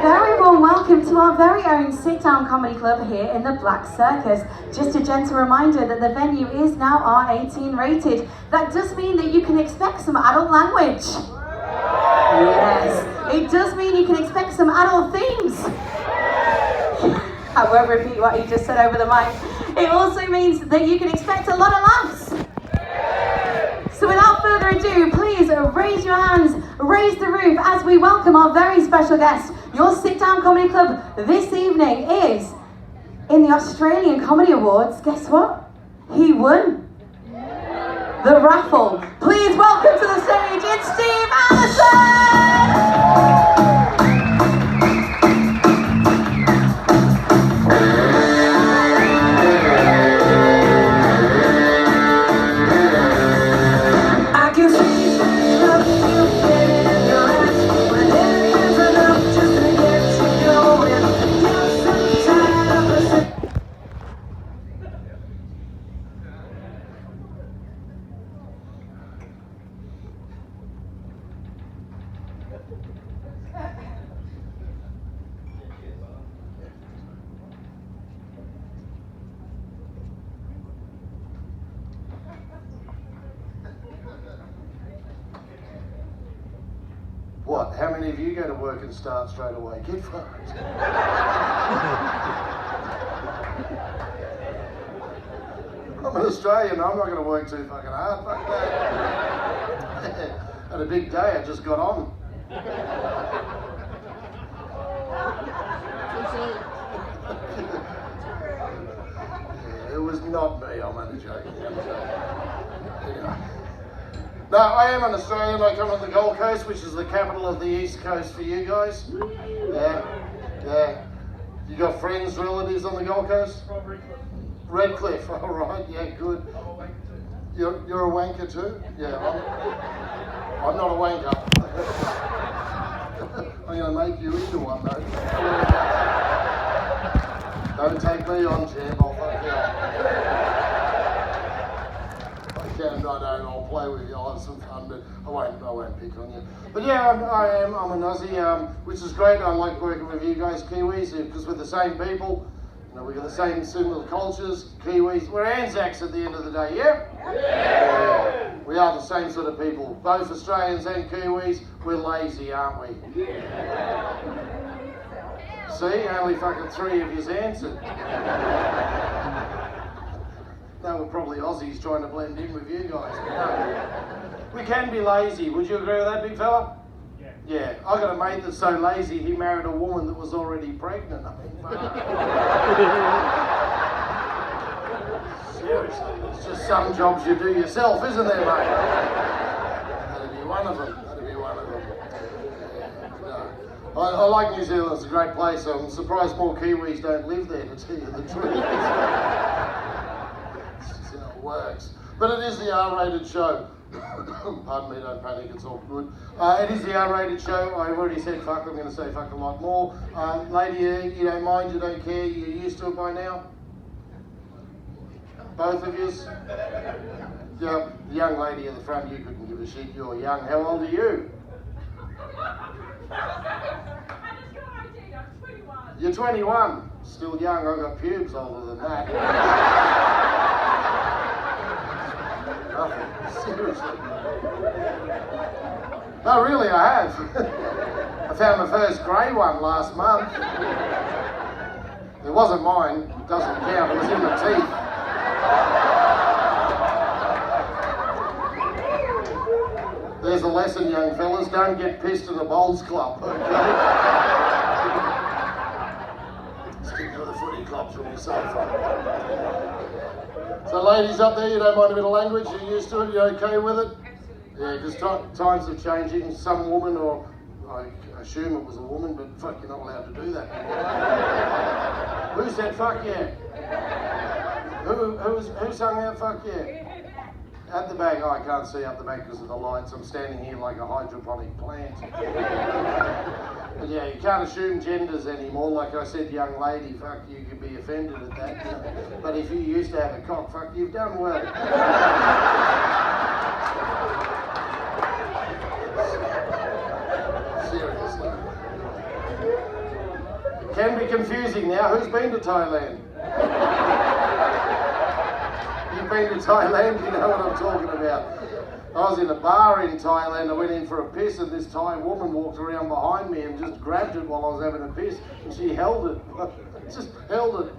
very warm welcome to our very own sit-down comedy club here in the Black Circus. Just a gentle reminder that the venue is now R18 rated. That does mean that you can expect some adult language. Yes, it does mean you can expect some adult themes. I won't repeat what he just said over the mic. It also means that you can expect a lot of laughs. So without further ado, please raise your hands, raise the roof as we welcome our very special guest. Your sit-down comedy club this evening is in the Australian Comedy Awards. Guess what? He won the raffle. Please welcome to the stage, it's Steve Allison! What? How many of you go to work and start straight away? Get fucked. I'm an Australian, I'm not going to work too fucking hard. Fuck that. Had a big day, I just got on. Yeah, it was not me, I'm only joking. Anyway. No, I am an Australian. I come from the Gold Coast, which is the capital of the East Coast for you guys. Yeah. You got friends, relatives on the Gold Coast? Redcliffe, all right, yeah, good. You're a wanker too? Yeah, I'm not a wanker. I'm going to make you into one though. Don't take me on, champ, I'll fuck you up. I'll play with you, I'll have some fun, but I won't pick on you. But yeah, I'm an Aussie, which is great. I like working with you guys, Kiwis, because we're the same people. You know, we've got the same similar cultures, Kiwis. We're Anzacs at the end of the day, yeah? Yeah! We are the same sort of people. Both Australians and Kiwis, we're lazy, aren't we? Yeah. See, only fucking 3 of yous answered. No, we're probably Aussies trying to blend in with you guys. No. We can be lazy. Would you agree with that, big fella? Yeah. Yeah. I got a mate that's so lazy he married a woman that was already pregnant. I mean, seriously, it's just some jobs you do yourself, isn't there, mate? That'd be one of them. No. I like New Zealand. It's a great place. I'm surprised more Kiwis don't live there, to tell you the truth. Works. But it is the R-rated show. Pardon me, don't panic, it's all good. It is the R-rated show. I've already said fuck, I'm going to say fuck a lot more. Lady, you don't mind, you don't care, you're used to it by now? Both of yous? Yeah, the young lady at the front, you couldn't give a shit, you're young. How old are you? You're 21. Still young, I've got pubes older than that. Seriously. No, really, I have. I found my first grey one last month. It wasn't mine, it doesn't count, it was in my teeth. There's a lesson, young fellas, don't get pissed at a bowls club, okay? Stick to the footy clubs will be so fun. So ladies up there, you don't mind a bit of language, you're used to it, you're okay with it? Yeah, because times are changing. Some woman, or I assume it was a woman, but fuck, you're not allowed to do that anymore. Who said fuck yeah? Who sung out fuck yeah? At the back, I can't see up the back because of the lights. I'm standing here like a hydroponic plant. But yeah, you can't assume genders anymore. Like I said, young lady, fuck, you could be offended at that. You know? But if you used to have a cock, fuck, you've done well. Seriously. can be confusing now. Who's been to Thailand? You've been to Thailand, you know what I'm talking about. I was in a bar in Thailand, I went in for a piss and this Thai woman walked around behind me and just grabbed it while I was having a piss and she held it, just held it.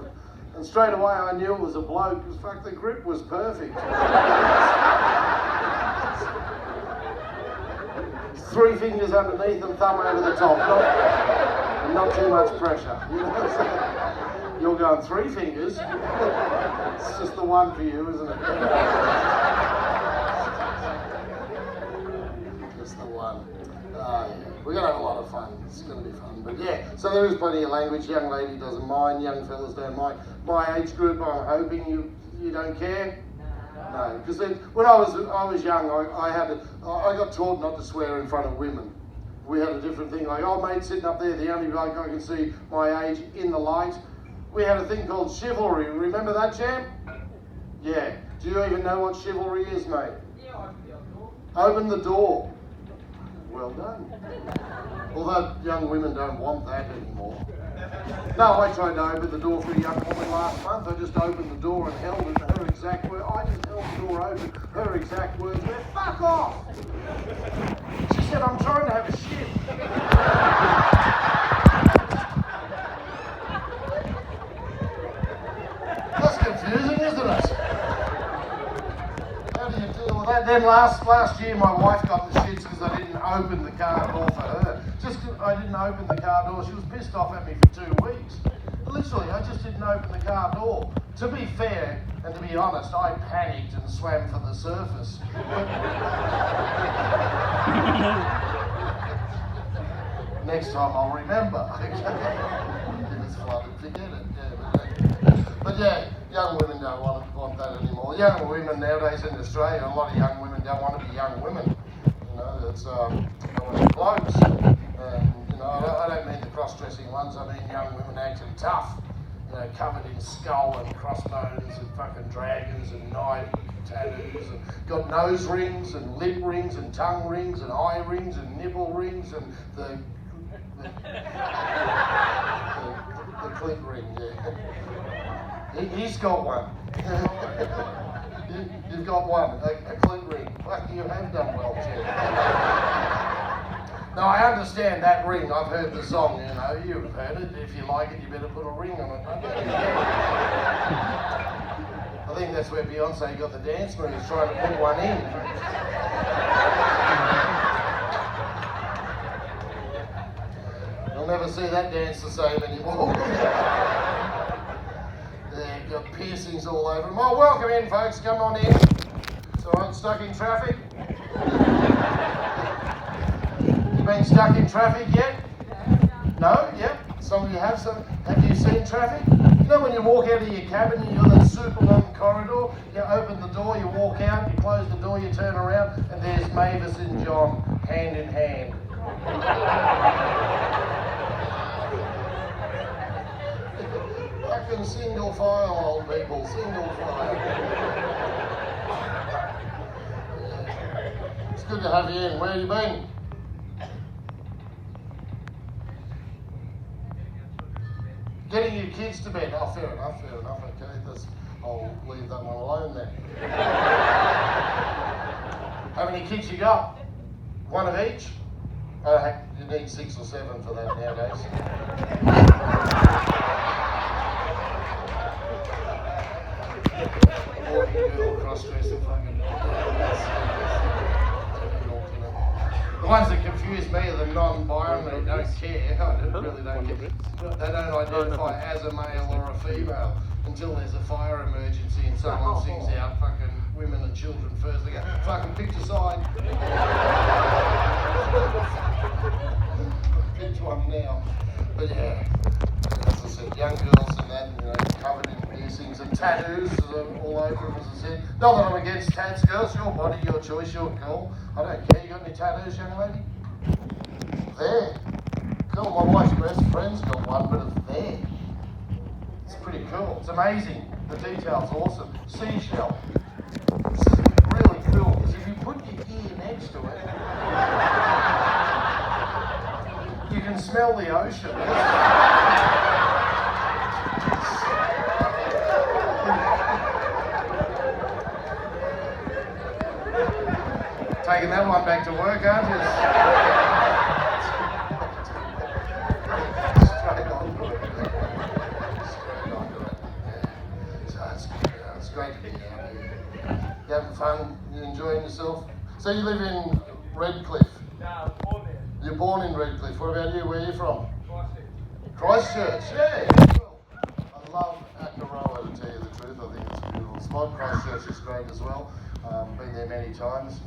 And straight away I knew it was a bloke because fuck, the grip was perfect. 3 fingers underneath and thumb over the top, and not too much pressure. You know? You're going 3 fingers, it's just the one for you, isn't it? Just the one. Yeah. We're going to have a lot of fun. It's going to be fun. But yeah, so there is plenty of language. Young lady doesn't mind. Young fellas don't mind. My age group, I'm hoping you don't care. No, because when I was young, I got taught not to swear in front of women. We had a different thing. Like, oh, mate, sitting up there, the only bloke I can see my age in the light. We had a thing called chivalry. Remember that, champ? Yeah. Do you even know what chivalry is, mate? Open the door. Well done. Although young women don't want that anymore. No, I tried to open the door for a young woman last month. I just opened the door and held it. Her exact word. I just held the door open. Her exact words were, "Fuck off." She said, "I'm trying to have a shit." That's confusing, isn't it? How do you deal with that? Then last year my wife got the shits because I didn't open the car door for her. Just because I didn't open the car door, she was pissed off at me for 2 weeks. Literally, I just didn't open the car door. To be fair, and to be honest, I panicked and swam for the surface. Next time I'll remember. If it's flooded, forget it. But yeah, young women don't want that anymore. Young women nowadays in Australia, a lot of young women don't want to be young women. You know, it's they want to be blokes. You know, I don't mean the cross-dressing ones. I mean young women acting tough. You know, covered in skull and crossbones and fucking dragons and knife tattoos and got nose rings and lip rings and tongue rings and eye rings and nipple rings and the clit ring, yeah. He's got one. You've got one, a clit ring. Fuck, you have done well, Jim. Now, I understand that ring. I've heard the song, you know. You've heard it. If you like it, you better put a ring on it. I think that's where Beyonce got the dance moves, trying to put one in. You'll never see that dance the same anymore. They've got piercings all over them. Oh, welcome in, folks. Come on in. So I'm stuck in traffic. You been stuck in traffic yet? No? Yep. Some of you have some. Have you seen traffic? You know when you walk out of your cabin, you've got that super long corridor, you open the door, you walk out, you close the door, you turn around, and there's Mavis and John, hand in hand. Fucking single file, old people, single file. Yeah. It's good to have you in. Where have you been? Getting your kids to bed. Oh, fair enough, okay. I'll leave that one alone then. How many kids you got? One of each? You need 6 or 7 for that nowadays. Boy, girl, cross-dressing, fucking... The ones that confuse me are the non-binary, don't care. I really don't care. They don't identify as a male or a female until there's a fire emergency and someone sings out fucking women and children first. They go, fucking pick a side. Pick one now. But yeah, as I said, young girls and that, you know, covered in piercings and tattoos all over them, as I said. Not that I'm against tats, girls. Your body, your choice, your call. I don't care. You got any tattoos, young lady? There. Cool. My wife's best friend's got one, but it's there. It's pretty cool. It's amazing. The detail's awesome. Seashell. It's really cool because if you put your ear next to it, you can smell the ocean. Taking that one back to work, aren't you? Straight on to it. Straight on to it. Yeah. So it's great to be out here. You having fun? You enjoying yourself? So you live in Redcliffe? No, I was born there. You're born in Redcliffe. What about you? Where are you from? Christchurch, yeah. Cool. I love Akaroa, to tell you the truth. I think it's a beautiful spot. Christchurch is great as well. Been there many times.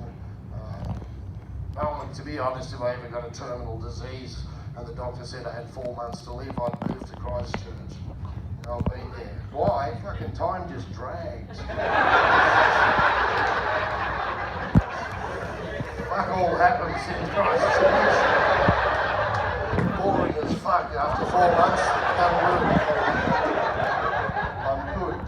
To be honest, if I ever got a terminal disease and the doctor said I had 4 months to live, I'd move to Christchurch. I'll be there. Why? Fucking time just drags. Fuck all happens in Christchurch. Boring as fuck after 4 months. I'm good.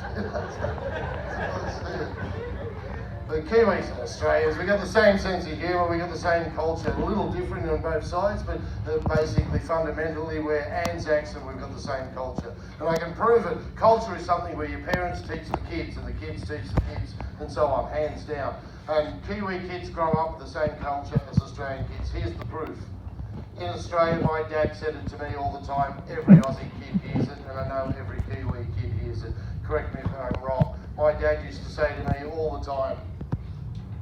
But Kiwis and Australians, we got the same sense of humour, we got the same culture, a little different on both sides, but basically, fundamentally, we're Anzacs and we've got the same culture. And I can prove it. Culture is something where your parents teach the kids and the kids teach the kids and so on, hands down. And Kiwi kids grow up with the same culture as Australian kids. Here's the proof. In Australia, my dad said it to me all the time. Every Aussie kid hears it, and I know every Kiwi kid hears it. Correct me if I'm wrong. My dad used to say to me all the time,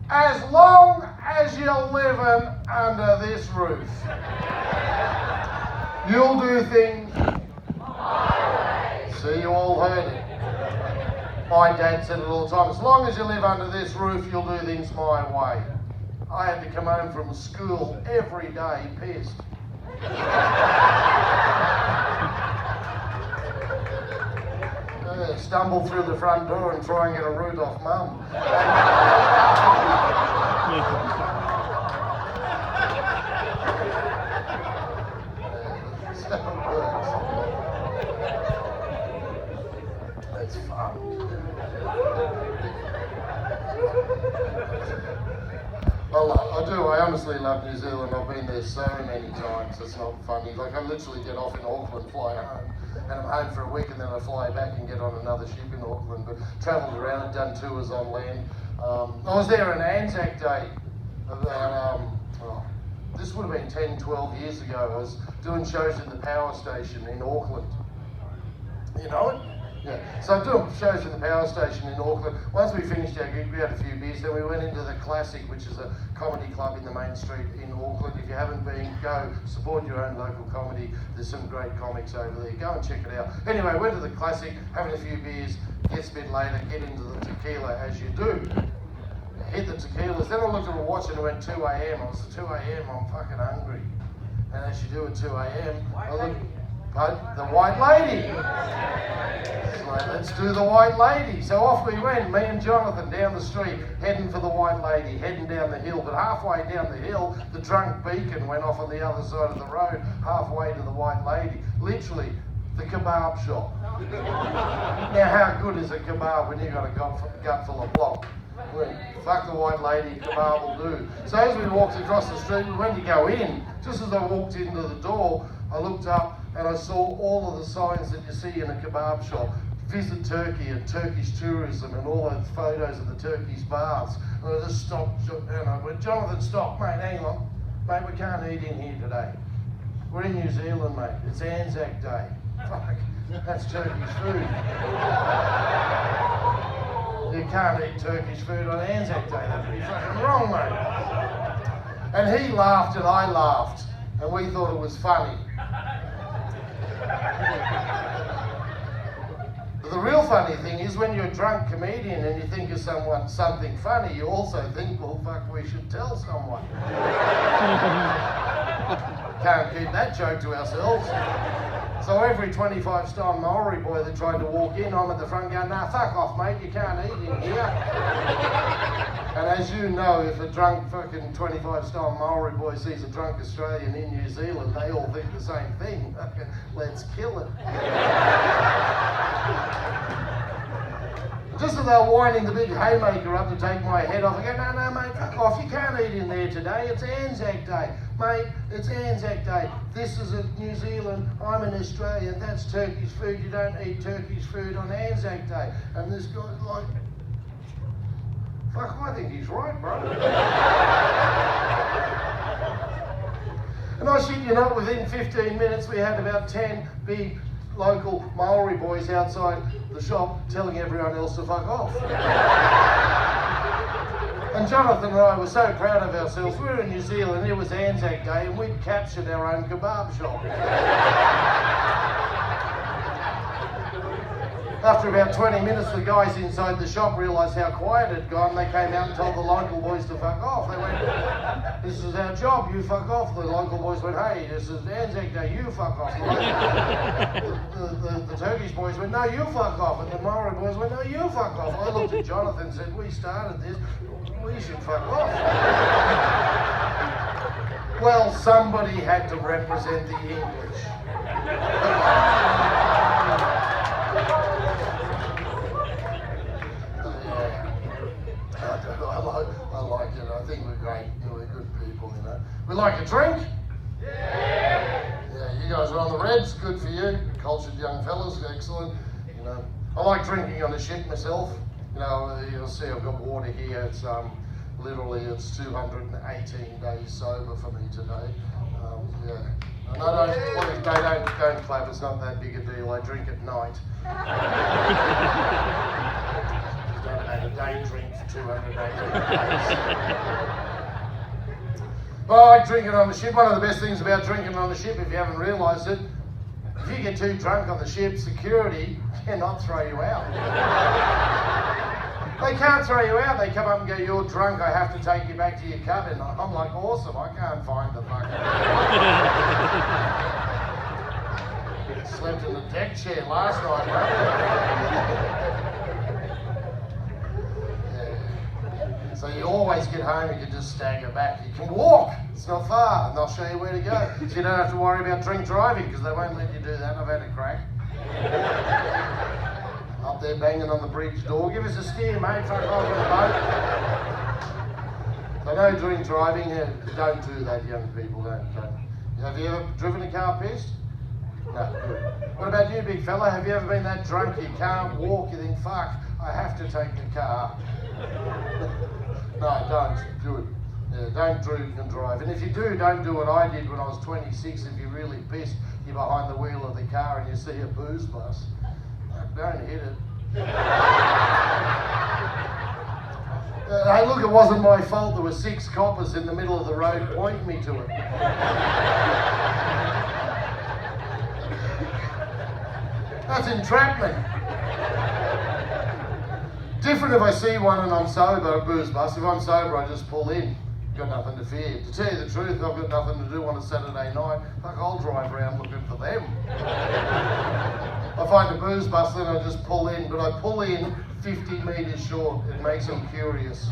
as long as you're living under this roof, you'll do things my way. See, you all heard it. My dad said it all the time. As long as you live under this roof, you'll do things my way. I had to come home from school every day pissed. Stumble through the front door and try and get a root off mum. That's fun. I do. I honestly love New Zealand. I've been there so many times. It's not funny. Like I literally get off in Auckland, fly home, and I'm home for a week, and then I fly back and get on another ship in Auckland. But travelled around, done tours on land. I was there on Anzac Day. This would have been 10, 12 years ago. I was doing shows in the power station in Auckland. You know it? Yeah. So I'm doing shows in the power station in Auckland. Once we finished our gig, we had a few beers, then we went into the Classic, which is a comedy club in the main street in Auckland. If you haven't been, go support your own local comedy. There's some great comics over there. Go and check it out. Anyway, went to the Classic, having a few beers, gets a bit later, get into the tequila as you do. Hit the tequilas, then I looked at the watch and it went 2 a.m. I was at 2 a.m, I'm fucking hungry. And as you do at 2 a.m, I look, the white lady. So let's do the white lady. So off we went, me and Jonathan down the street, heading for the white lady, heading down the hill. But halfway down the hill, the drunk beacon went off on the other side of the road, halfway to the white lady. Literally, the kebab shop. Now how good is a kebab when you've got a gut full of block? Fuck the white lady, kebab will do. So as we walked across the street, we went to go in. Just as I walked into the door, I looked up and I saw all of the signs that you see in a kebab shop. Visit Turkey and Turkish tourism and all those photos of the Turkish baths. And I just stopped and I went, Jonathan, stop, mate, hang on. Mate, we can't eat in here today. We're in New Zealand, mate. It's Anzac Day. Fuck, that's Turkish food. You can't eat Turkish food on Anzac Day. That'd be fucking wrong, mate. And he laughed and I laughed. And we thought it was funny. But the real funny thing is when you're a drunk comedian and you think of something funny, you also think, well, fuck, we should tell someone. Can't keep that joke to ourselves. So every 25-stone Maori boy that tried to walk in, I'm at the front going, nah, fuck off, mate, you can't eat in here. And as you know, if a drunk fucking 25-stone Maori boy sees a drunk Australian in New Zealand, they all think the same thing. Let's kill it. Just as they were winding the big haymaker up to take my head off, I go, no, mate, fuck off, you can't eat in there today, it's Anzac Day. Mate, it's Anzac Day. This is New Zealand, I'm an Australian, that's Turkish food, you don't eat Turkish food on Anzac Day. And this guy's like, Fuck, I think he's right, bro. And I shit you not, within 15 minutes we had about 10 big local Maori boys outside the shop telling everyone else to fuck off. And Jonathan and I were so proud of ourselves. We were in New Zealand, it was Anzac Day, and we'd captured our own kebab shop. After about 20 minutes, the guys inside the shop realised how quiet it had gone. They came out and told the local boys to fuck off. They went, "This is our job, you fuck off." The local boys went, "Hey, this is Anzac Day, you fuck off." The Turkish boys went, "No, you fuck off." And the Maori boys went, "No, you fuck off." I looked at Jonathan and said, "We started this, we should fuck off." Well, somebody had to represent the English. I like it. I think we're great. We're good people, you know. We like a drink. Yeah, you guys are on the Reds. Good for you. Cultured young fellas. Excellent. You know, I like drinking on the ship myself. You know, you'll see I've got water here. It's literally it's 218 days sober for me today. Yeah. And I don't clap. It's not that big a deal. I drink at night. Don't have a day drink for 218 days. But I like drinking on the ship. One of the best things about drinking on the ship, if you haven't realised it, if you get too drunk on the ship, security cannot throw you out. They can't throw you out. They come up and go, "You're drunk, I have to take you back to your cabin." I'm like, "Awesome, I can't find the fucking..." Slept in the deck chair last night, mate. So you always get home, you can just stagger back. You can walk, it's not far, and they'll show you where to go. So you don't have to worry about drink driving, because they won't let you do that. I've had a crack. Up there banging on the bridge door. "Give us a steer, mate, fuck off in a boat." So no drink driving, don't do that, young people, don't. Have you ever driven a car pissed? No, good. What about you, big fella? Have you ever been that drunk you can't walk, you think, "Fuck, I have to take the car"? No, don't do it. Yeah, don't drink and drive. And if you do, don't do what I did when I was 26. If you're really pissed, you're behind the wheel of the car and you see a booze bus. Don't hit it. Hey, look, it wasn't my fault. There were 6 coppers in the middle of the road pointing me to it. That's entrapment. Different if I see one and I'm sober, a booze bus. If I'm sober, I just pull in. Got nothing to fear. To tell you the truth, I've got nothing to do on a Saturday night. Fuck, I'll drive around looking for them. I find a booze bus, then I just pull in. But I pull in 50 metres short. It makes them curious.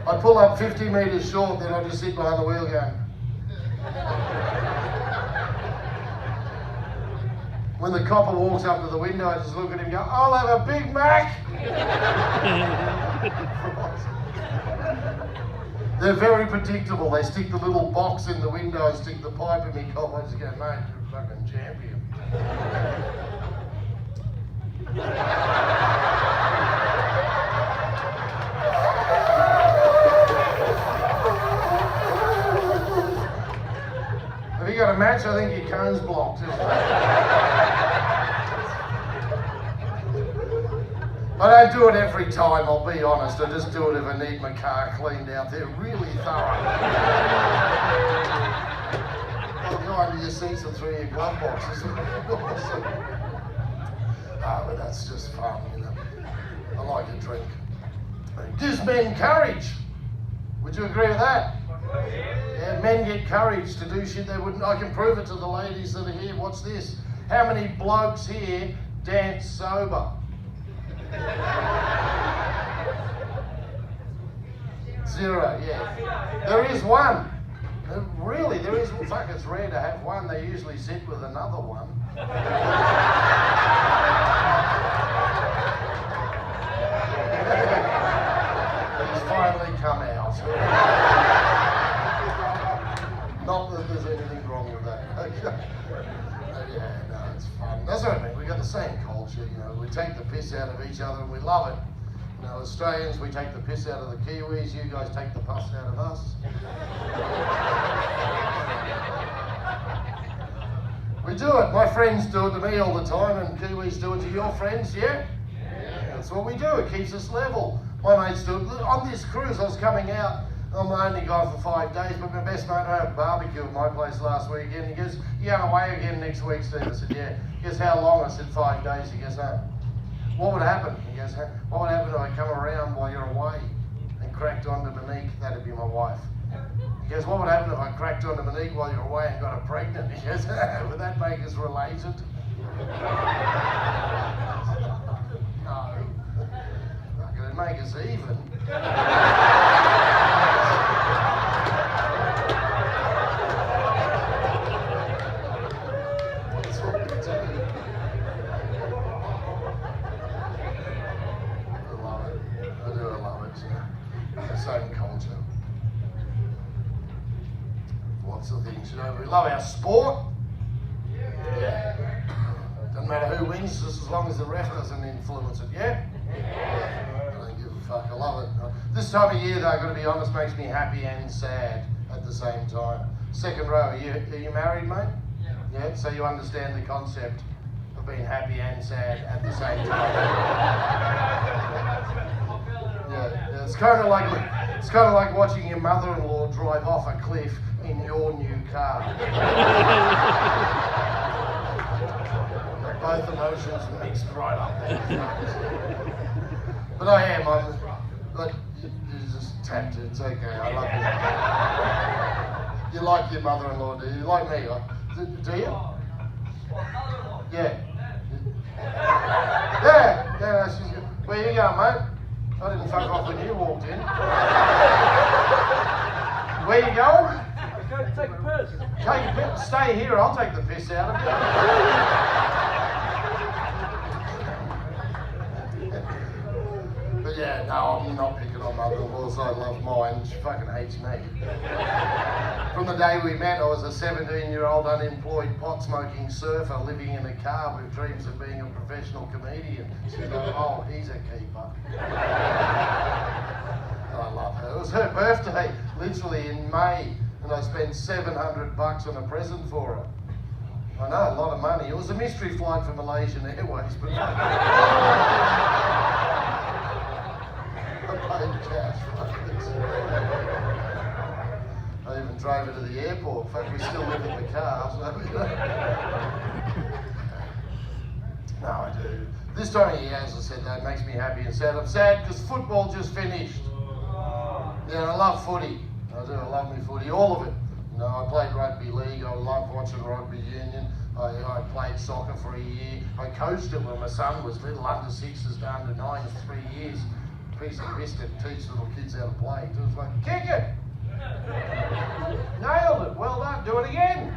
I pull up 50 metres short, then I just sit behind the wheel going. When the copper walks up to the window, I just look at him and go, "I'll have a Big Mac." They're very predictable. They stick the little box in the window and stick the pipe in me cop. I just go, "Mate, you're a fucking champion." Have you got a match? I think your cone's blocked. I don't do it every time, I'll be honest. I just do it if I need my car cleaned out. They're really thorough. They'll go under your seats and through your glove boxes. Awesome. But that's just fun, you know. I like a drink. It gives men courage. Would you agree with that? Yeah, men get courage to do shit they wouldn't. I can prove it to the ladies that are here. Watch this. How many blokes here dance sober? 0, yeah. There is one. Really, there is. Fuck, it's rare to have one. They usually sit with another one. He's finally come out. Not that there's anything nothing wrong with that. Yeah, no, it's fun. That's what I mean. We got the same culture, you know. We take the piss out of each other and we love it. You know, Australians, we take the piss out of the Kiwis. You guys take the pus out of us. We do it. My friends do it to me all the time, and Kiwis do it to your friends, yeah? That's what we do. It keeps us level. My mates do it. On this cruise, I was coming out. I'm only gone for 5 days, but my best mate had a barbecue at my place last weekend. He goes, "You going away again next week, Steve?" I said, "Yeah." He goes, "How long?" I said, 5 days. He goes, "No." "What would happen?" He goes, "What would happen if I come around while you're away and cracked onto Monique?" That'd be my wife. He goes, "What would happen if I cracked onto Monique while you're away and got her pregnant?" He goes, "Would that make us related?" No. It'd make us even. That's what we do. I love it. I do, I love it. The same culture. Lots of things, you know. We love our sport. Yeah. Doesn't matter who wins, just as long as the ref doesn't influence it, yeah? I don't give a fuck, I love it. This time of year, though, I've got to be honest, makes me happy and sad at the same time. Second row, are you married, mate? Yeah. So you understand the concept of being happy and sad at the same time. Yeah, it's kind of like watching your mother-in-law drive off a cliff in your new car. Both emotions mixed right up there. But I am. But you just tapped it. It's okay. I love you. You like your mother-in-law, do you? You like me? Do you? Yeah. Yeah. She's good. Where you going, mate? I didn't fuck off when you walked in. Where you going? Go take a piss. Take a piss. Stay here. I'll take the piss out of you. But yeah, no, I'm not picking on mother-in-laws. I love mine. She fucking hates me. From the day we met, I was a 17-year-old unemployed pot-smoking surfer living in a car with dreams of being a professional comedian. She's like, "Oh, he's a keeper." I love her. It was her birthday, literally in May, and I spent $700 on a present for her. I know, a lot of money. It was a mystery flight from Malaysian Airways, but I paid cash. I even drove her to the airport. In fact, we still live in the car. So, no, I do. This time of year, as I said, that makes me happy and sad. I'm sad because football just finished. Yeah, I love footy. I do. I love me footy, all of it. You know, I played rugby league. I love watching rugby union. I played soccer for a year. I coached it when my son was little, under 6s to under 9s, 3 years. Piece of biscuit, teach little kids how to play. It was like, kick it! Nailed it. Well done. Do it again.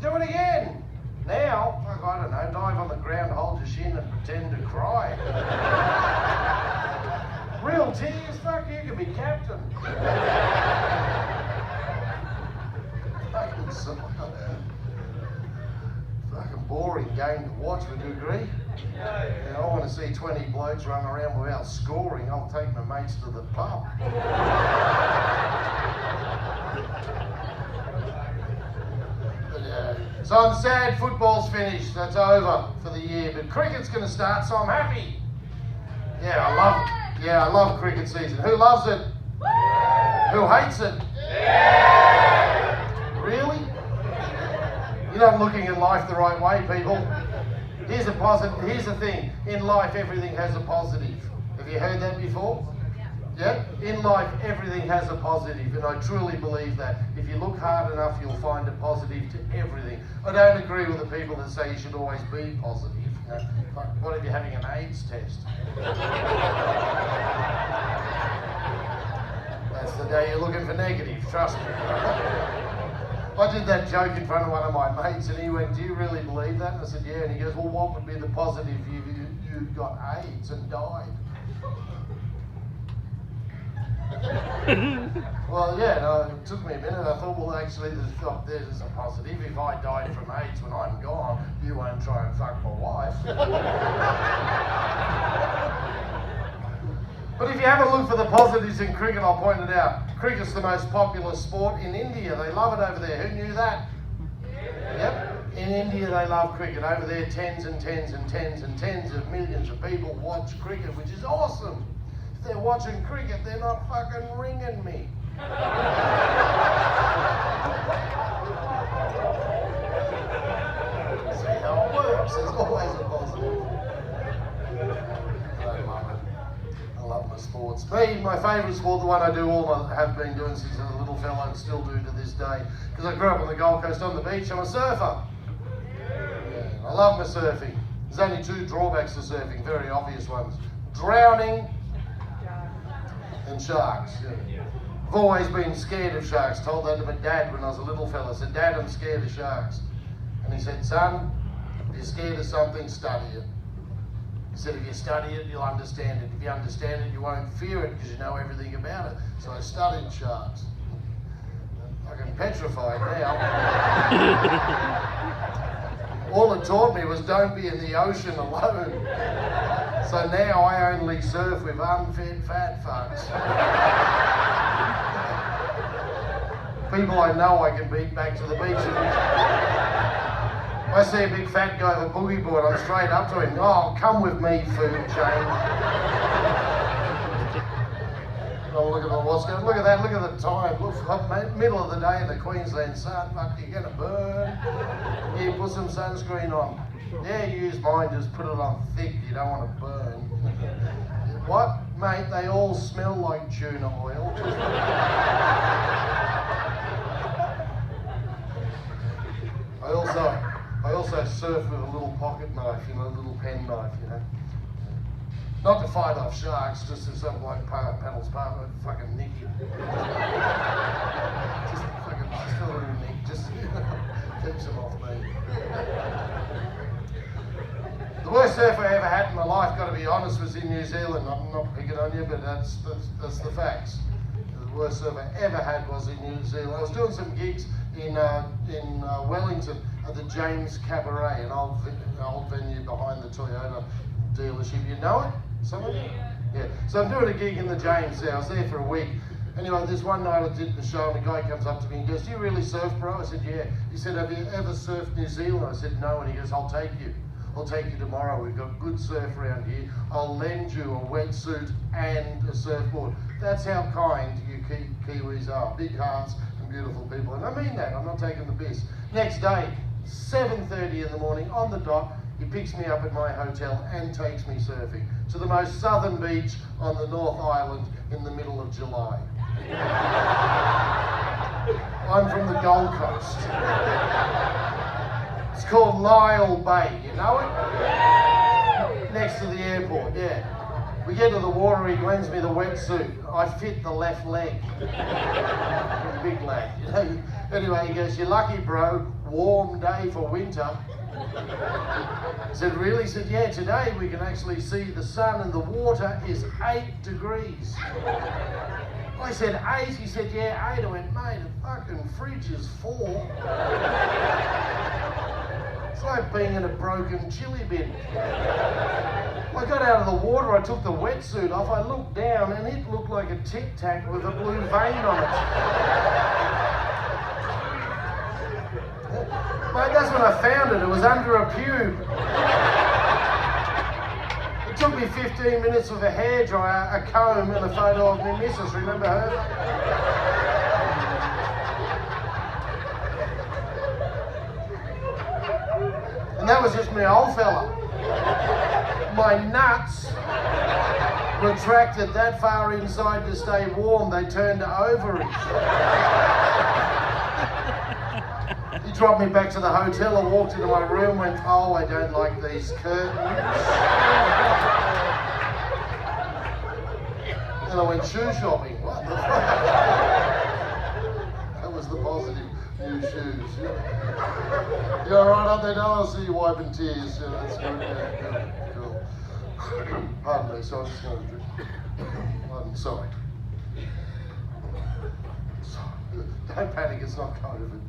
Do it again. Now, fuck, I don't know, dive on the ground, hold your shin and pretend to cry. Real tears, fuck, you can be captain. Fucking boring game to watch, would you agree? Yeah, I want to see 20 blokes run around without scoring. I'll take my mates to the pub. So I'm sad football's finished, that's over for the year, but cricket's going to start, so I'm happy. Yeah, I love cricket season. Who loves it? Who hates it? Really? You're not looking at life the right way, people. Here's the thing, in life everything has a positive. Have you heard that before? Yeah? In life, everything has a positive, and I truly believe that. If you look hard enough, you'll find a positive to everything. I don't agree with the people that say you should always be positive. You know, like, what if you're having an AIDS test? That's the day you're looking for negative, trust me. I did that joke in front of one of my mates, and he went, "Do you really believe that?" And I said, "Yeah." And he goes, "Well, what would be the positive if you got AIDS and died?" Well, yeah, no, it took me a minute. I thought, well, actually, there's a positive. If I died from AIDS when I'm gone, you won't try and fuck my wife. But if you have a look for the positives in cricket, I'll point it out. Cricket's the most popular sport in India. They love it over there. Who knew that? Yep. In India, they love cricket. Over there, tens and tens and tens and tens of millions of people watch cricket, which is awesome. If they're watching cricket, they're not fucking ringing me. See how it works. There's always a positive. I love my sports. My favourite sport, the one I do have been doing since I was a little fellow and still do to this day, because I grew up on the Gold Coast on the beach. I'm a surfer. Yeah, I love my surfing. There's only two drawbacks to surfing, very obvious ones: drowning and sharks. Yeah. I've always been scared of sharks. Told that to my dad when I was a little fella. I said, "Dad, I'm scared of sharks." And he said, "Son, if you're scared of something, study it." He said, "If you study it, you'll understand it. If you understand it, you won't fear it because you know everything about it." So I studied sharks. I'm fucking petrified now. All it taught me was don't be in the ocean alone. So now I only surf with unfed fat fucks. People I know I can beat back to the beach. I see a big fat guy with a boogie board, I'm straight up to him. "Oh, come with me, food chain." Oh, look at what's going. Look at that. Look at the time. Look, middle of the day in the Queensland sun. Fuck, you're gonna burn. Yeah, put some sunscreen on. Yeah, use mine. Just put it on thick. You don't want to burn. What, mate? They all smell like tuna oil. I also surf with a little pocket knife, a little pen knife, Not to fight off sharks, just to something like paddles part of fucking nick you. just a little nick, just keeps them off me. The worst surf I ever had in my life, got to be honest, was in New Zealand. I'm not picking on you, but that's the facts. The worst surf I ever had was in New Zealand. I was doing some gigs in Wellington at the James Cabaret, an old venue behind the Toyota dealership. You know it? Some of you? Yeah. So I'm doing a gig in the James there. I was there for a week. Anyway, this one night I did the show and a guy comes up to me and goes, "Do you really surf, bro?" I said, "Yeah." He said, "Have you ever surfed New Zealand?" I said, "No." And he goes, "I'll take you. I'll take you tomorrow. We've got good surf around here. I'll lend you a wetsuit and a surfboard." That's how kind you Kiwis are. Big hearts and beautiful people. And I mean that. I'm not taking the piss. Next day, 7:30 in the morning, on the dot, he picks me up at my hotel and takes me surfing to the most southern beach on the North Island in the middle of July. I'm from the Gold Coast. It's called Lyell Bay, you know it? Next to the airport, yeah. We get to the water, he lends me the wetsuit. I fit the left leg. Big lad, Anyway, he goes, "You're lucky, bro. Warm day for winter." I said, "Really?" He said, "Yeah, today we can actually see the sun and the water is 8 degrees. I said, 8? He said, "Yeah, 8. I went, "Mate, the fucking fridge is 4. It's like being in a broken chili bin." I got out of the water, I took the wetsuit off, I looked down and it looked like a Tic Tac with a blue vein on it. Mate, that's when I found it. It was under a pube. It took me 15 minutes with a hairdryer, a comb, and a photo of my missus. Remember her? And that was just my old fella. My nuts retracted that far inside to stay warm, they turned to ovaries. He dropped me back to the hotel. I walked into my room, went, "Oh, I don't like these curtains." And I went shoe shopping. What the fuck? That was the positive. New shoes. Yeah. You alright up there? No, I see you wiping tears. Yeah, that's good. Yeah, cool. Pardon me, so I'm just going to drink. I'm sorry. Don't panic, it's not COVID.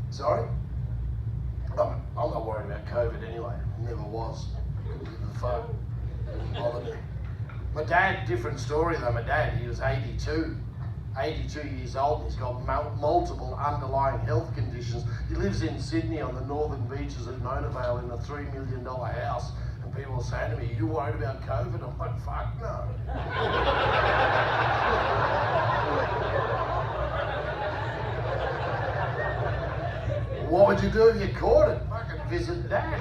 Sorry? I'm not worried about COVID anyway. Never was. Couldn't give a fuck. Didn't bother me. My dad, different story though. My dad, he was 82 years old. He's got multiple underlying health conditions. He lives in Sydney on the northern beaches at Mona Vale in a $3 million house. And people are saying to me, "You worried about COVID?" I'm like, fuck no. What would you do if you caught it? Fucking visit Dad.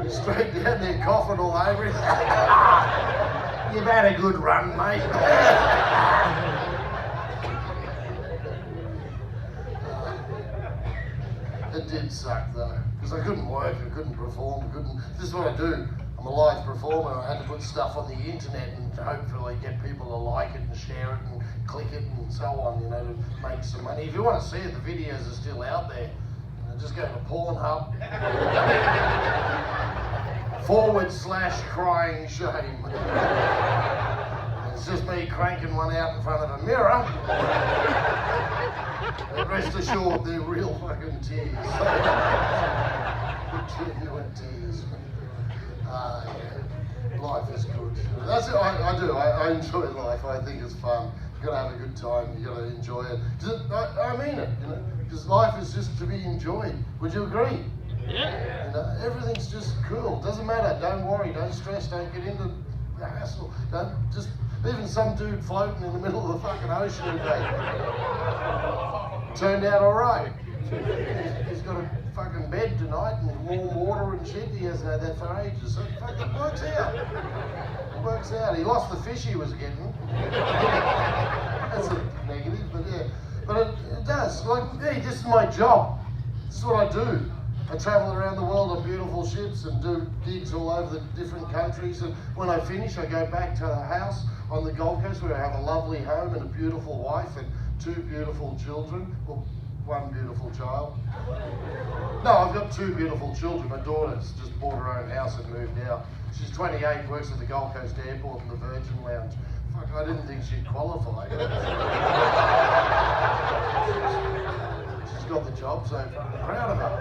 Straight down there coughing all over it. You've had a good run, mate. It did suck though, because I couldn't work, I couldn't perform, this is what I do. I'm a live performer. I had to put stuff on the internet and hopefully get people to like it and share it and click it and so on, you know, to make some money. If you want to see it, the videos are still out there. Just go to Pornhub. /crying shame. It's just me cranking one out in front of a mirror. But rest assured, they're real fucking tears. Genuine tears. Yeah. Life is good. That's it. I do. I enjoy life. I think it's fun. You gotta have a good time. You gotta enjoy it. I mean it. You know, because life is just to be enjoyed. Would you agree? Yeah. You know, everything's just cool. Doesn't matter. Don't worry. Don't stress. Don't get into the hassle. Don't just. Even some dude floating in the middle of the fucking ocean today turned out all right. He's got a fucking bed tonight and warm water and shit. He hasn't had that for ages. So it fucking works out. It works out. He lost the fish he was getting. That's a negative, but yeah. But it does. Like, hey, this is my job. This is what I do. I travel around the world on beautiful ships and do gigs all over the different countries. And when I finish, I go back to the house on the Gold Coast where I have a lovely home and a beautiful wife and 2 beautiful children. Well, 1 beautiful child. No, I've got 2 beautiful children. My daughter's just bought her own house and moved out. She's 28, works at the Gold Coast Airport in the Virgin Lounge. Fuck, I didn't think she'd qualify. She's got the job, so I'm proud of her.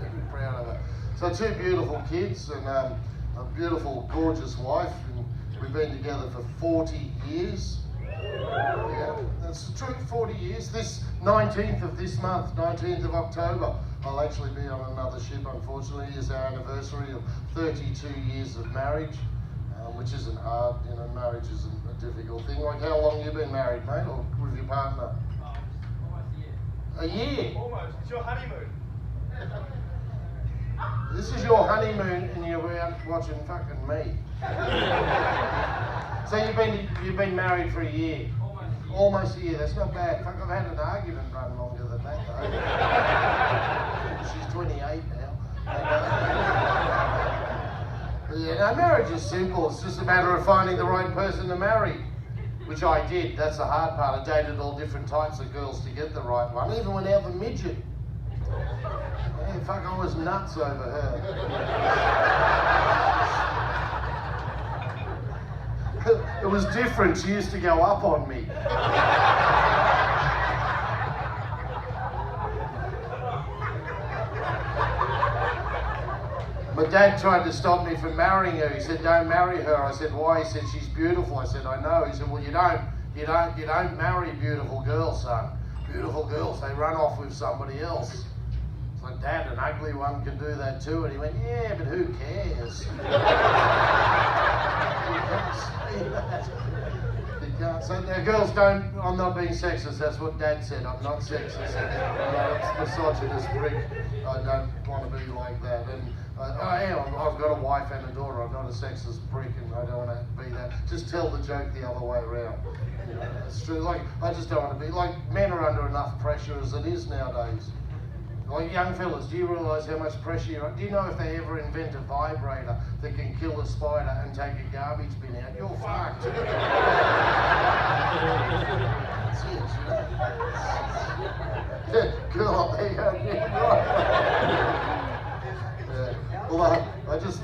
Very proud of her. So 2 beautiful kids and a beautiful, gorgeous wife. And we've been together for 40 years. Yeah, that's the truth, 40 years. This 19th of this month, 19th of October, I'll actually be on another ship, unfortunately. It's our anniversary of 32 years of marriage, which isn't hard, you know, marriage isn't a difficult thing. Like, how long have you been married, mate, or with your partner? Almost A year? Almost. It's your honeymoon. This is your honeymoon and you're out watching fucking me. So you've been married for a year? Almost a year. That's not bad. Fuck, I've had an argument run longer than that though. She's 28 now. Yeah, no, marriage is simple. It's just a matter of finding the right person to marry, which I did. That's the hard part. I dated all different types of girls to get the right one, even without the midget. Yeah, fuck, I was nuts over her. It was different. She used to go up on me. My dad tried to stop me from marrying her. He said, "Don't marry her." I said, "Why?" He said, "She's beautiful." I said, "I know." He said, "Well, you don't marry beautiful girls, son. Beautiful girls, they run off with somebody else." It's like, "Dad, an ugly one can do that too." And he went, "Yeah, but who cares?" You can't say that. Girls don't, I'm not being sexist, that's what Dad said. I'm not sexist. I'm not a misogynist prick. I don't want to be like that. And I am. I've got a wife and a daughter. I'm not a sexist prick and I don't want to be that. Just tell the joke the other way around. You know, it's true. Like, I just don't want to be, like, men are under enough pressure as it is nowadays. Like, young fellas, do you realise how much pressure you're under? Do you know if they ever invent a vibrator that can kill a spider and take a garbage bin out, you're fucked. That's it, you know. Girl up there going, yeah, right. Yeah. Well, I just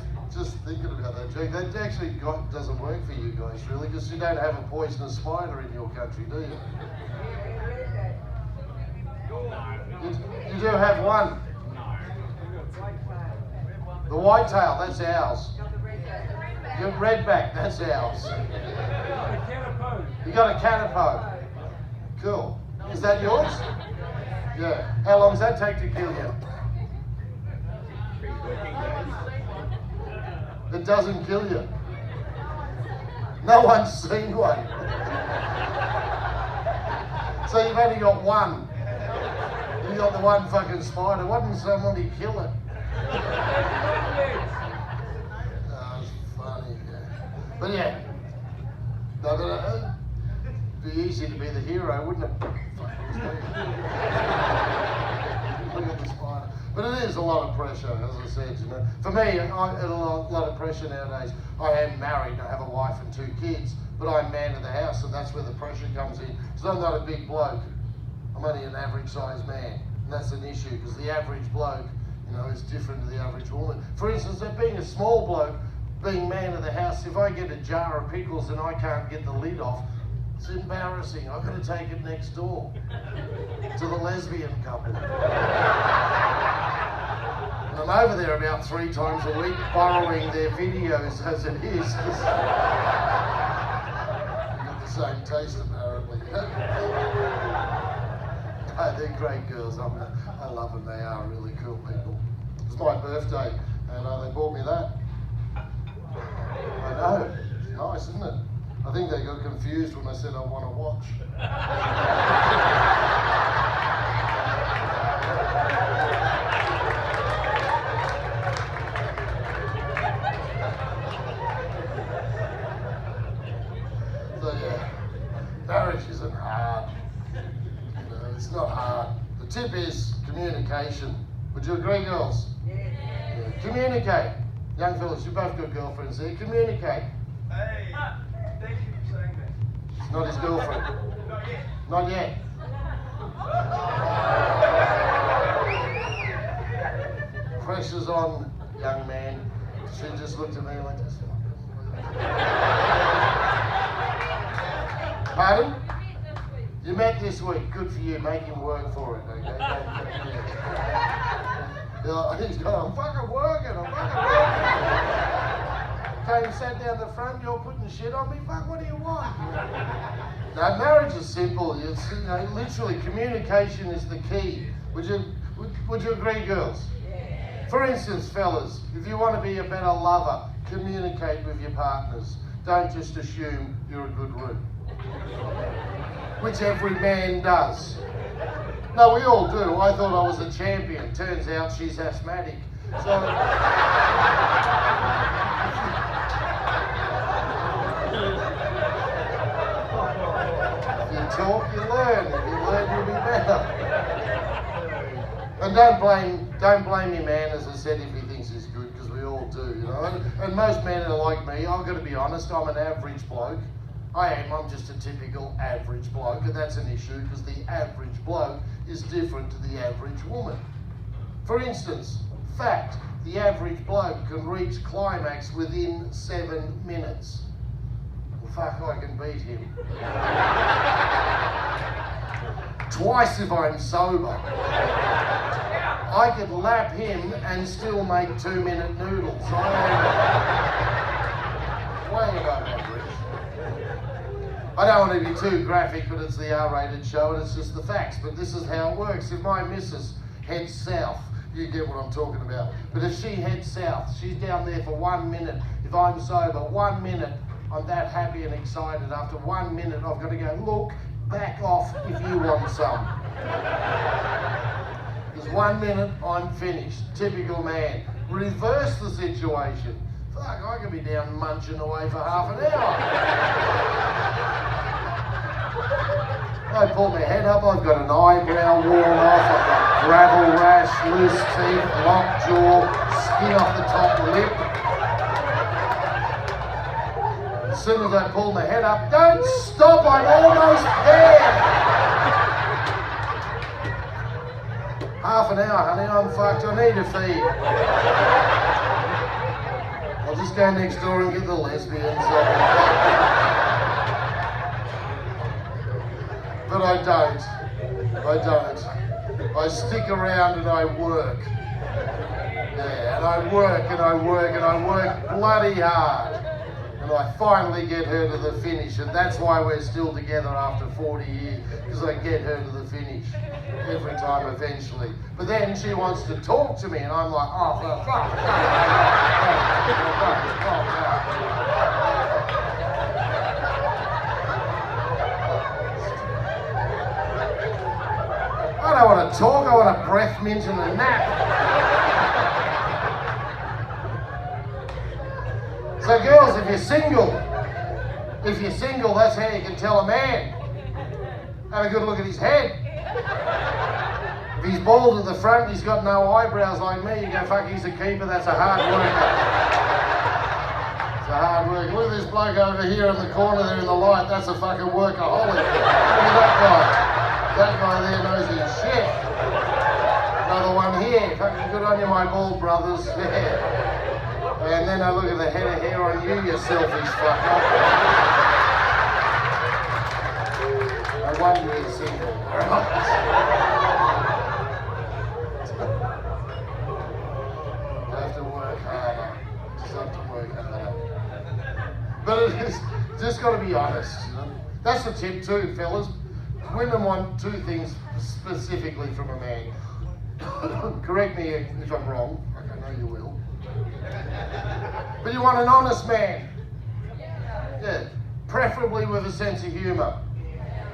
thinking about that joke. That actually doesn't work for you guys, really, because you don't have a poisonous spider in your country, do you? You do have one. The whitetail, that's ours. Your redback, that's ours. You got a catapo. Cool. Is that yours? Yeah. How long does that take to kill you? It doesn't kill you. No one's seen one. So you've only got one. You got the one fucking spider. Why didn't somebody kill it? Oh, it's funny. Yeah. But yeah. No, but, it'd be easy to be the hero, wouldn't it? Look at the spider. But it is a lot of pressure, as I said, you know. For me, a lot of pressure nowadays. I am married, I have a wife and 2 kids, but I'm man of the house, and that's where the pressure comes in. Because I'm not a big bloke. I'm only an average sized man. And that's an issue, because the average bloke, you know, is different to the average woman. For instance, being a small bloke, being man of the house, if I get a jar of pickles and I can't get the lid off, it's embarrassing. I've got to take it next door to the lesbian couple. And I'm over there about 3 times a week borrowing their videos as it is. We've got the same taste apparently. Oh, they're great girls. I love them. They are really cool people. It's my birthday and they bought me that. I know. It's nice, isn't it? I think they got confused when I said I want to watch. So yeah, marriage isn't hard. You know, it's not hard. The tip is communication. Would you agree, girls? Yeah. Communicate. Young fellas, you both got girlfriends there. Communicate. Hey, thank you for saying that. It's not his girlfriend. Not yet. Not yet. Pressure's on, young man. She just looked at me like this. Pardon? You met this week. Good for you. Make him work for it, okay? He's going, I'm fucking working. Came, sat down the front, you're putting shit on me. Fuck, what do you want? No, marriage is simple. It's, you know, literally, communication is the key. Would you agree, girls? Yeah. For instance, fellas, if you want to be a better lover, communicate with your partners. Don't just assume you're a good root. Which every man does. No, we all do. I thought I was a champion. Turns out she's asthmatic. So... if you talk, you learn. If you learn, you'll be better. And don't blame your man, as I said, if he thinks he's good, because we all do, you know. And most men are like me. I've got to be honest, I'm an average bloke. I'm just a typical average bloke, and that's an issue because the average bloke is different to the average woman. For instance, fact, the average bloke can reach climax within 7 minutes. Well, fuck, I can beat him. Twice if I'm sober. I could lap him and still make 2-minute noodles. I am way above average. I don't want to be too graphic, but it's the R-rated show and it's just the facts. But this is how it works. If my missus heads south, you get what I'm talking about. But if she heads south, she's down there for 1 minute. If I'm sober, 1 minute, I'm that happy and excited. After 1 minute, I've got to go, look, back off if you want some. Because 1 minute, I'm finished. Typical man. Reverse the situation. Fuck, I could be down munching away for half an hour. I pull my head up, I've got an eyebrow worn off, I've got gravel rash, loose teeth, locked jaw, skin off the top lip. As soon as I pull my head up, don't stop, I'm almost there. Half an hour, honey, I'm fucked, I need a feed. I'll just go next door and get the lesbians. But I don't. I stick around and I work. Yeah, and I work and I work and I work bloody hard. And I finally get her to the finish, and that's why we're still together after 40 years, because I get her to the finish every time eventually. But then she wants to talk to me, and I'm like, oh, for fuck's sake. I don't want to talk, I want a breath mint and a nap. So girls, if you're single, that's how you can tell a man. Have a good look at his head. If he's bald at the front, he's got no eyebrows like me, you go, fuck, he's a keeper, that's a hard worker. It's a hard worker. Look at this bloke over here in the corner there in the light, that's a fucking workaholic. Look at that guy. That guy there knows his shit. Another one here, fucking good on you, my bald brothers. Yeah. And then I look at the head of hair on you, you selfish fucker. No wonder you're single, alright? You have to work harder. Just have to work harder. But it's just got to be honest, you know? That's the tip too, fellas. Women want two things specifically from a man. Correct me if I'm wrong, like I know you will. But you want an honest man. Yeah. Preferably with a sense of humour.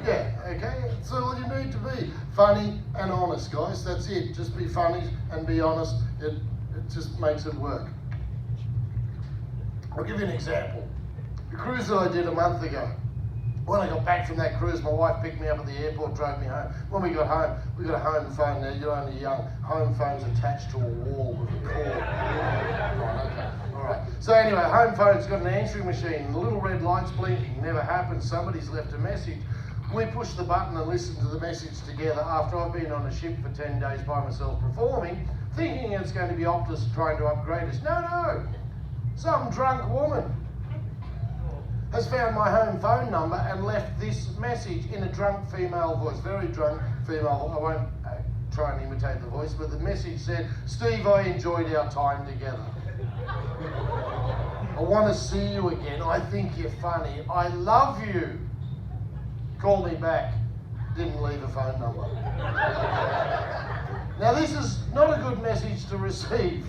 Yeah, okay? That's all you need to be. Funny and honest, guys. That's it. Just be funny and be honest. It just makes it work. I'll give you an example. The cruise that I did a month ago. When I got back from that cruise, my wife picked me up at the airport, drove me home. When we got home, we got a home phone. Now, you're only young. Home phone's attached to a wall with a cord. Right, okay. All right. So anyway, home phone's got an answering machine. The little red light's blinking. Never happened. Somebody's left a message. We push the button and listen to the message together after I've been on a ship for 10 days by myself performing, thinking it's going to be Optus trying to upgrade us. No. Some drunk woman has found my home phone number and left this message in a drunk female voice, very drunk female. I won't try and imitate the voice, but the message said, Steve, I enjoyed our time together. I want to see you again. I think you're funny. I love you. Call me back. Didn't leave a phone number. Now this is not a good message to receive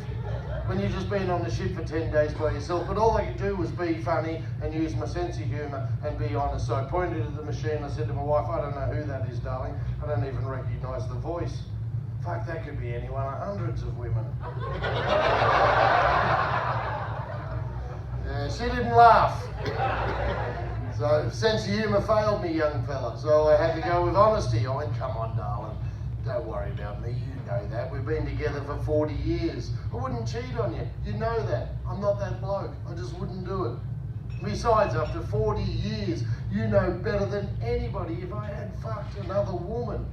when you've just been on the ship for 10 days by yourself, but all I could do was be funny and use my sense of humour and be honest. So I pointed at the machine, I said to my wife, I don't know who that is, darling. I don't even recognise the voice. Fuck, that could be anyone, hundreds of women. Yeah, she didn't laugh. So sense of humour failed me, young fella. So I had to go with honesty. I went, come on, darling. Don't worry about me, you know that. We've been together for 40 years. I wouldn't cheat on you. You know that. I'm not that bloke. I just wouldn't do it. Besides, after 40 years, you know better than anybody if I had fucked another woman.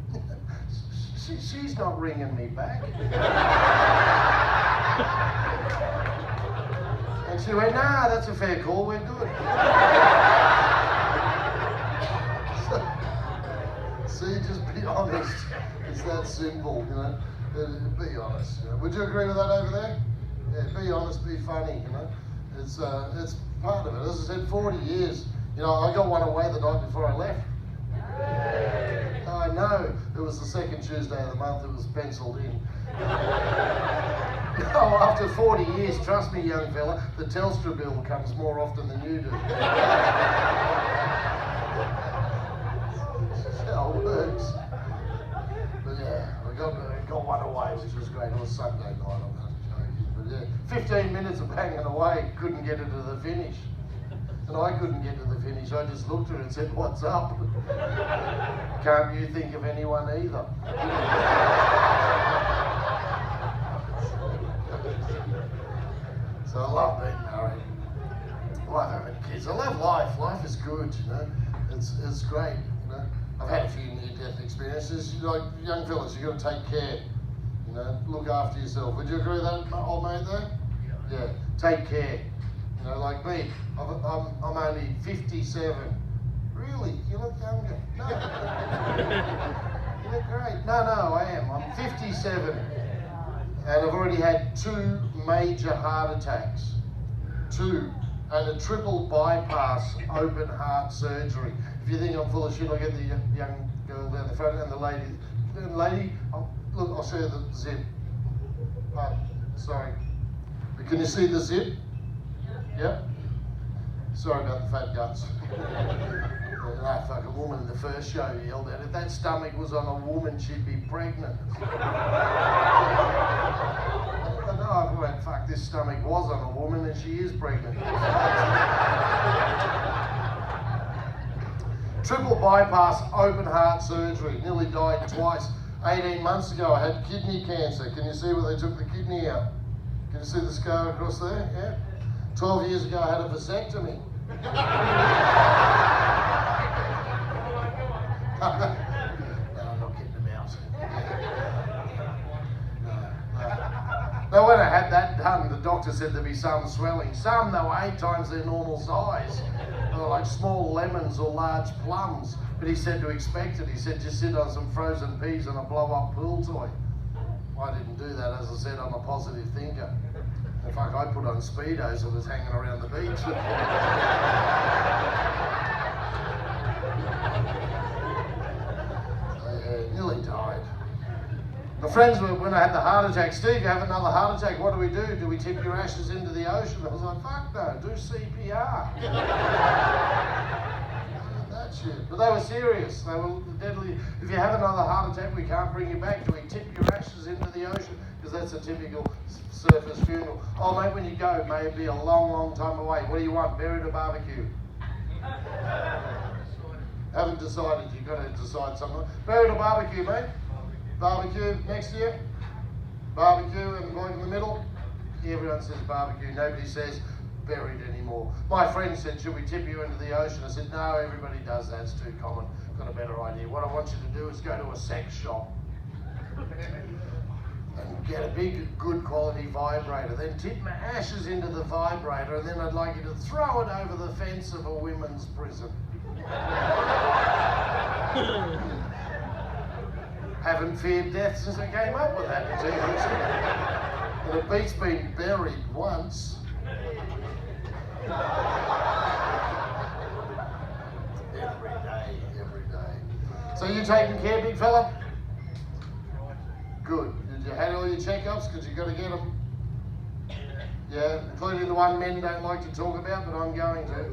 She's not ringing me back. And she went, nah, that's a fair call, we're good. See, just be honest. It's that simple, you know. Be honest. You know? Would you agree with that over there? Yeah, be honest, be funny, you know. It's part of it. As I said, 40 years. You know, I got one away the night before I left. I know. It was the second Tuesday of the month. It was penciled in. No, after 40 years, trust me, young fella, the Telstra bill comes more often than you do. That's how it works. But yeah, I got one away, which was great. It was Sunday night, I'm not joking. But yeah, 15 minutes of banging away, couldn't get her to the finish. And I couldn't get to the finish. I just looked at her and said, what's up? Can't you think of anyone either? So I love being married. I love having kids. I love life. Life is good, you know. It's great, you know. I've had a few near-death experiences. You know, young fellas, you've got to take care. You know, look after yourself. Would you agree with that, old mate there? Yeah. Take care. You know, like me, I'm only 57. Really? You look younger. No. You look great. No, I am. I'm 57. And I've already had 2 major heart attacks. 2. And a triple bypass open heart surgery. If you think I'm full of shit, I'll get the young girl down the front and the lady. Look, I'll show you the zip. Sorry. But can you see the zip? Yep. Sorry about the fat guts. Fuck, a woman in the first show yelled out, if that stomach was on a woman, she'd be pregnant. I went, fuck, this stomach was on a woman and she is pregnant. Triple bypass open heart surgery, nearly died twice. 18 months ago I had kidney cancer. Can you see where they took the kidney out? Can you see the scar across there? Yeah. 12 years ago I had a vasectomy. No, I'm not getting them out. Now when I had that done, the doctor said there'd be some swelling. Some, they were 8 times their normal size. They were like small lemons or large plums. But he said to expect it. He said just sit on some frozen peas and a blow-up pool toy. I didn't do that, as I said, I'm a positive thinker. In fact, I put on Speedos and was hanging around the beach. Nearly died. My friends were, when I had the heart attack, Steve, you have another heart attack, what do? Do we tip your ashes into the ocean? I was like, fuck no, do CPR. That shit. But they were serious. They were deadly. If you have another heart attack, we can't bring you back. Do we tip your ashes into the ocean? Because that's a typical surface funeral. Oh mate, when you go, may it be a long, long time away. What do you want, buried or barbecue? Haven't decided, you've got to decide something. Buried or barbecue, mate? Barbecue next year? Barbecue and going in the middle? Everyone says barbecue, nobody says buried anymore. My friend said, should we tip you into the ocean? I said, no, everybody does that, it's too common. Got a better idea. What I want you to do is go to a sex shop and get a big, good quality vibrator. Then tip my ashes into the vibrator, and then I'd like you to throw it over the fence of a women's prison. Haven't feared death since I came up with that. And it beats being buried once. Every day. So you taking care, big fella? Good. Did you had all your checkups? Because you got to get them. Yeah, including the one men don't like to talk about, but I'm going to.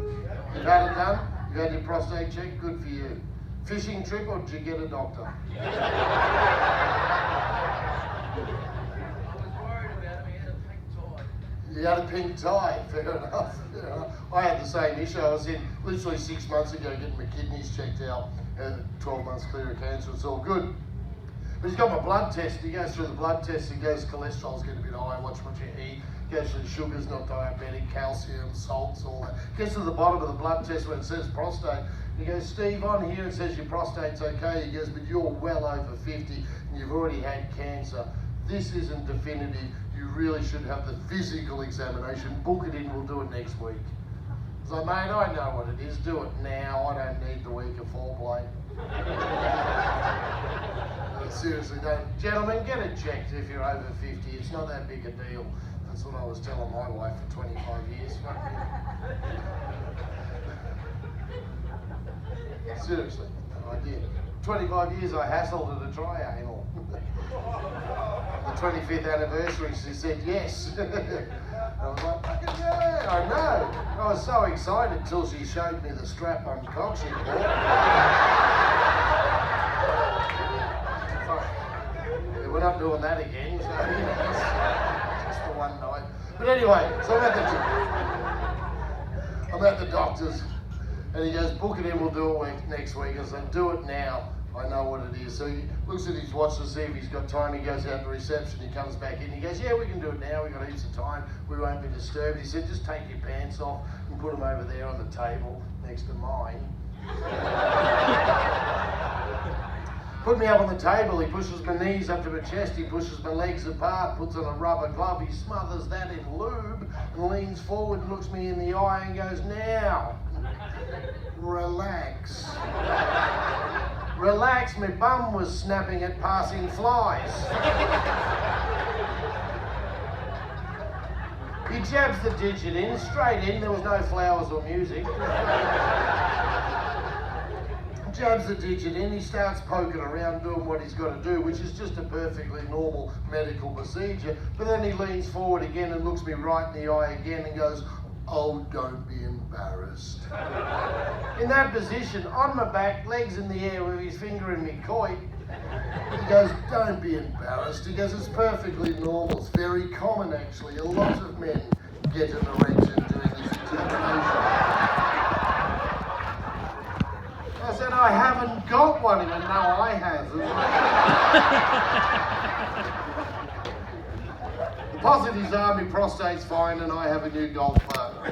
You've had it done? You had your prostate check? Good for you. Fishing trip, or did you get a doctor? I was worried about him. He had a pink tie. You had a pink tie, fair enough. I had the same issue. I was in literally 6 months ago getting my kidneys checked out, and 12 months clear of cancer, it's all good. But he's got my blood test, he goes through the blood test, he goes, cholesterol's getting a bit high, watch what you eat, goes through the sugars, not diabetic, calcium, salts, all that. Gets to the bottom of the blood test where it says prostate. He goes, Steve, on here it says your prostate's okay. He goes, but you're well over 50 and you've already had cancer. This isn't definitive. You really should have the physical examination. Book it in, we'll do it next week. So, mate, I know what it is. Do it now. I don't need the week of foreplay. Seriously, don't. Gentlemen, get it checked if you're over 50. It's not that big a deal. That's what I was telling my wife for 25 years. Seriously, I did. 25 years I hassled her to try anal. The 25th anniversary, she said yes. I was like, fucking yeah, I know. I was so excited till she showed me the strap-on cock she bought. Yeah, we're not doing that again, so just for one night. But anyway, so I'm at the doctor's. And he goes, book it in, we'll do it next week. I said, do it now. I know what it is. So he looks at his watch to see if he's got time. He goes out to reception. He comes back in. He goes, yeah, we can do it now. We've got heaps of time. We won't be disturbed. He said, just take your pants off and put them over there on the table next to mine. Put me up on the table, he pushes my knees up to my chest, he pushes my legs apart, puts on a rubber glove, he smothers that in lube and leans forward and looks me in the eye and goes, now, relax. Relax, my bum was snapping at passing flies. He jabs the digit in, straight in, there was no flowers or music. Jabs the digit in, he starts poking around doing what he's got to do, which is just a perfectly normal medical procedure. But then he leans forward again and looks me right in the eye again and goes, oh, don't be embarrassed. In that position, on my back, legs in the air with his finger in me coit, he goes, don't be embarrassed. He goes, it's perfectly normal. It's very common, actually. A lot of men get an erection during this examination. I said, I haven't got one. He went, no, I have. The positives are my prostate's fine and I have a new golf partner.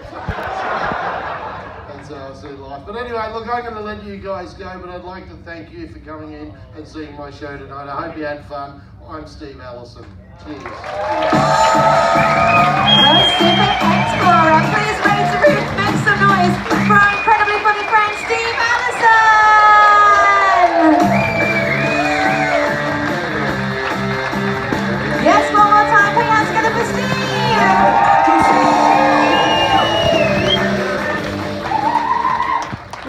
That's how I see life. But anyway, look, I'm going to let you guys go, but I'd like to thank you for coming in and seeing my show tonight. I hope you had fun. I'm Steve Allison. Cheers. Pacific Explorer, please raise the roof, make some noise for our incredibly funny friend Steve Allison! Yes, one more time, put your hands together for Steve!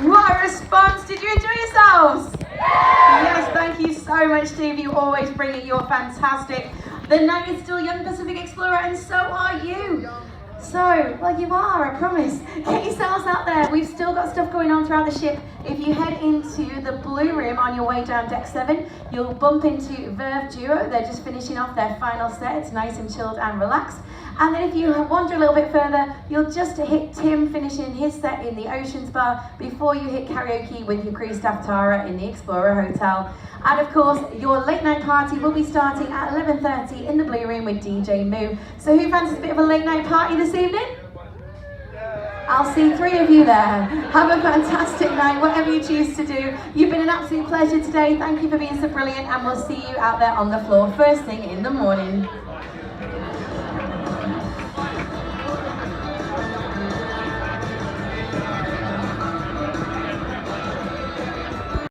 What a response, did you enjoy yourselves? Yes, thank you so much, Steve, you always bring it, you're fantastic. The night is still young, Pacific Explorer, and so are you. So, well, you are, I promise. Get yourselves out there. We've still got stuff going on throughout the ship. If you head into the blue room on your way down deck 7, you'll bump into Verve Duo. They're just finishing off their final set. It's nice and chilled and relaxed. And then if you wander a little bit further, you'll just hit Tim finishing his set in the Oceans Bar before you hit karaoke with your crew staff Tara in the Explorer Hotel. And of course, your late night party will be starting at 11:30 in the blue room with DJ Moo. So who fancies a bit of a late night party this evening? I'll see 3 of you there. Have a fantastic night, whatever you choose to do. You've been an absolute pleasure today. Thank you for being so brilliant, and we'll see you out there on the floor first thing in the morning.